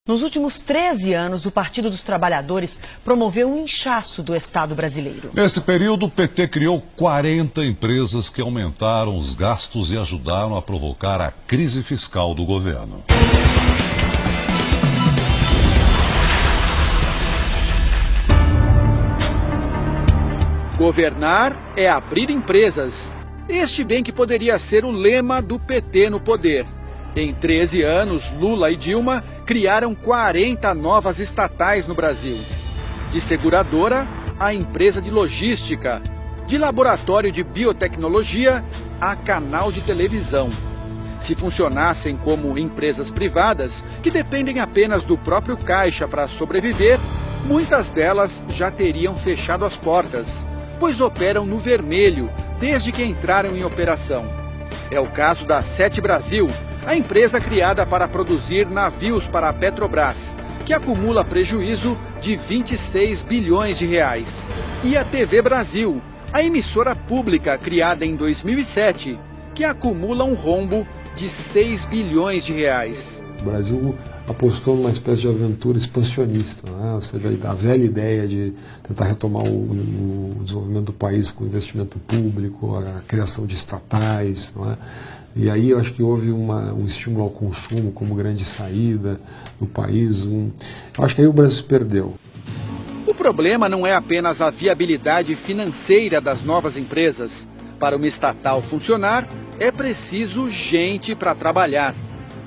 Nos últimos 13 anos, o Partido dos Trabalhadores promoveu um inchaço do Estado brasileiro. Nesse período, o PT criou 40 empresas que aumentaram os gastos e ajudaram a provocar a crise fiscal do governo. Governar é abrir empresas. Este bem que poderia ser o lema do PT no poder. Em 13 anos, Lula e Dilma criaram 40 novas estatais no Brasil. De seguradora a empresa de logística, de laboratório de biotecnologia a canal de televisão. Se funcionassem como empresas privadas, que dependem apenas do próprio caixa para sobreviver, muitas delas já teriam fechado as portas, pois operam no vermelho desde que entraram em operação. É o caso da Sete Brasil, a empresa criada para produzir navios para a Petrobras, que acumula prejuízo de 26 bilhões de reais. E a TV Brasil, a emissora pública criada em 2007, que acumula um rombo de 6 bilhões de reais. O Brasil apostou numa espécie de aventura expansionista, né? Ou seja, a velha ideia de tentar retomar o desenvolvimento do país com investimento público, a criação de estatais, não é? E aí eu acho que houve um estímulo ao consumo como grande saída do país. Eu acho que aí o Brasil se perdeu. O problema não é apenas a viabilidade financeira das novas empresas. Para uma estatal funcionar, é preciso gente para trabalhar.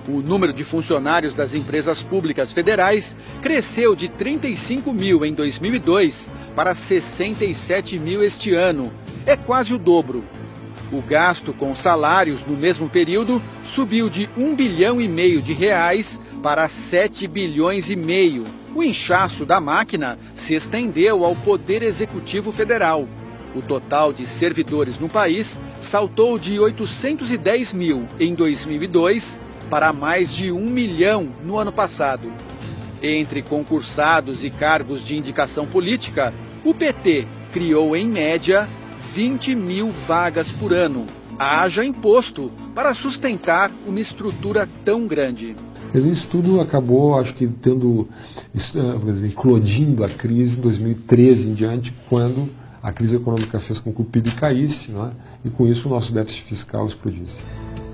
O número de funcionários das empresas públicas federais cresceu de 35 mil em 2002 para 67 mil este ano. É quase o dobro. O gasto com salários no mesmo período subiu de 1,5 bilhão de reais para 7,5 bilhões. O inchaço da máquina se estendeu ao Poder Executivo Federal. O total de servidores no país saltou de 810 mil em 2002 para mais de 1 milhão no ano passado. Entre concursados e cargos de indicação política, o PT criou, em média, 20 mil vagas por ano. Haja imposto para sustentar uma estrutura tão grande. Isso tudo acabou, acho que, eclodindo a crise em 2013 em diante, quando a crise econômica fez com que o PIB caísse, não é? E com isso o nosso déficit fiscal explodisse.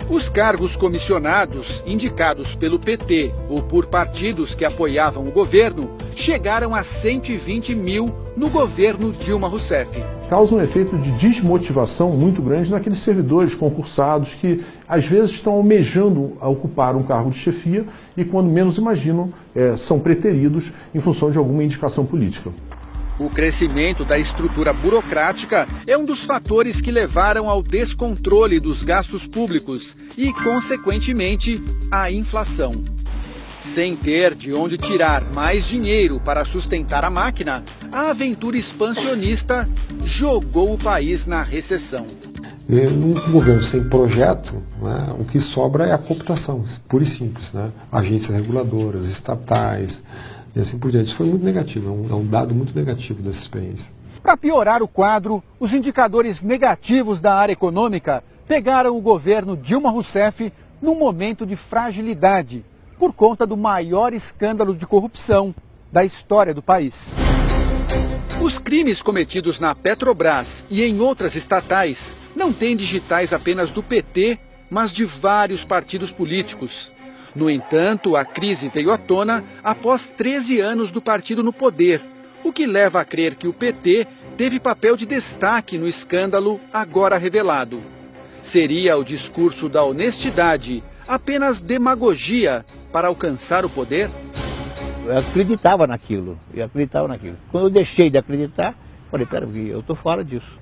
Os cargos comissionados, indicados pelo PT ou por partidos que apoiavam o governo, chegaram a 120 mil no governo Dilma Rousseff. Causa um efeito de desmotivação muito grande naqueles servidores concursados que, às vezes, estão almejando a ocupar um cargo de chefia e, quando menos imaginam, são preteridos em função de alguma indicação política. O crescimento da estrutura burocrática é um dos fatores que levaram ao descontrole dos gastos públicos e, consequentemente, à inflação. Sem ter de onde tirar mais dinheiro para sustentar a máquina, a aventura expansionista jogou o país na recessão. Num governo sem projeto, né, o que sobra é a cooptação, pura e simples, né? Agências reguladoras, estatais, e assim por diante. Isso foi muito negativo, é um dado muito negativo dessa experiência. Para piorar o quadro, os indicadores negativos da área econômica pegaram o governo Dilma Rousseff num momento de fragilidade, por conta do maior escândalo de corrupção da história do país. Os crimes cometidos na Petrobras e em outras estatais não têm digitais apenas do PT, mas de vários partidos políticos. No entanto, a crise veio à tona após 13 anos do partido no poder, o que leva a crer que o PT teve papel de destaque no escândalo agora revelado. Seria o discurso da honestidade apenas demagogia para alcançar o poder? Eu acreditava naquilo. Quando eu deixei de acreditar, falei, peraí, eu estou fora disso,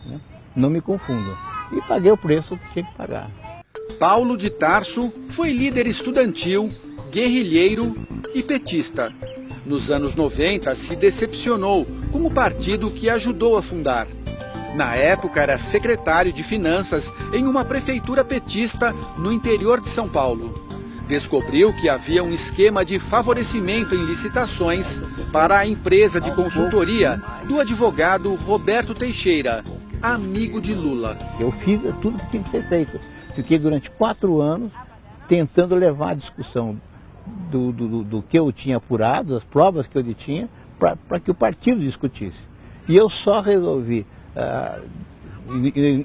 né? Não me confundam. E paguei o preço que tinha que pagar. Paulo de Tarso foi líder estudantil, guerrilheiro e petista. Nos anos 90, se decepcionou com o partido que ajudou a fundar. Na época, era secretário de Finanças em uma prefeitura petista no interior de São Paulo. Descobriu que havia um esquema de favorecimento em licitações para a empresa de consultoria do advogado Roberto Teixeira, amigo de Lula. Eu fiz tudo que tinha que ser feito. Fiquei durante 4 anos tentando levar a discussão do que eu tinha apurado, as provas que eu tinha, para que o partido discutisse. E eu só resolvi, em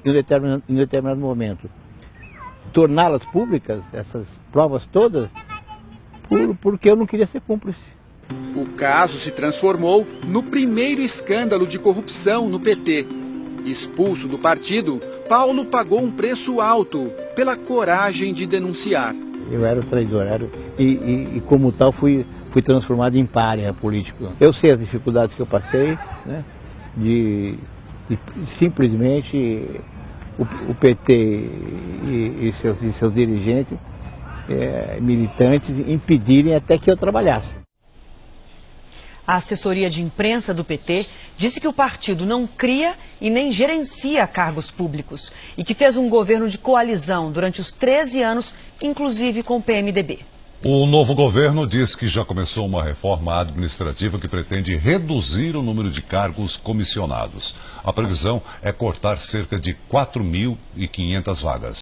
determinado momento, torná-las públicas, essas provas todas, porque eu não queria ser cúmplice. O caso se transformou no primeiro escândalo de corrupção no PT. Expulso do partido, Paulo pagou um preço alto pela coragem de denunciar. Eu era o traidor, e como tal fui transformado em pária político. Eu sei as dificuldades que eu passei, né, de simplesmente o PT e seus dirigentes, militantes, impedirem até que eu trabalhasse. A assessoria de imprensa do PT disse que o partido não cria e nem gerencia cargos públicos e que fez um governo de coalizão durante os 13 anos, inclusive com o PMDB. O novo governo diz que já começou uma reforma administrativa que pretende reduzir o número de cargos comissionados. A previsão é cortar cerca de 4.500 vagas.